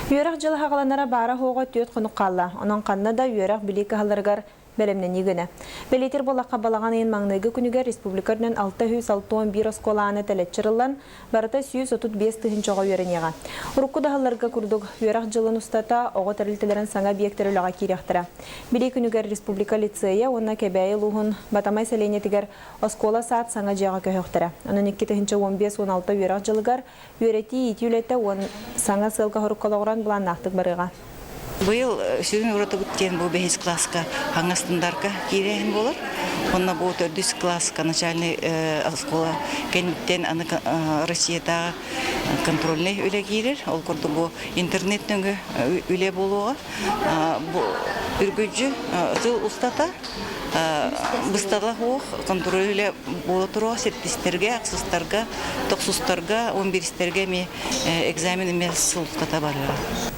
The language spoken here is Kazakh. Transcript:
Үйрәк жылы хағаланара бара хоға төт құны қалла. Оның қанна да үйрәк білекі халарғар бәлемнен егіні. Бәлетер болаққа балаған ең маңнайғы күніге республикарынан 661 осколаны тәлетчірілан, барыта 135 түхіншоға үйренеға. Ұрыққы дағаларға күрдік үйрәк жылын ұстата оғы тәрілтілерін саңа бейектері лаға керектірі. Біле күнігер республика лицея, онна кәбәйі луғын батамай сәлейнетігер оскола саат саңа жеға көхіқтірі. Оның 2-15-16 үйрәк жылығар үйреті еті үлетті саңа сылға хұрыққалағыран бұлан нақтық барыға. Бұл сүрін ұраты бүттен бұл 5 класска хаңастындарға кейрейін болыр. Онна бұл 4 класска начальный школа кәнеттен Россияда контрольный үлі кейрер. Ол көрді бұл интернеттің үлі болуға. Үргіджі жыл ұстата. Бұстала хоқ контроль үлі болы тұруға септестерге, ақсыстарға, тоқсыстарға, 11-стерге экзамен емес ұстата барлыға.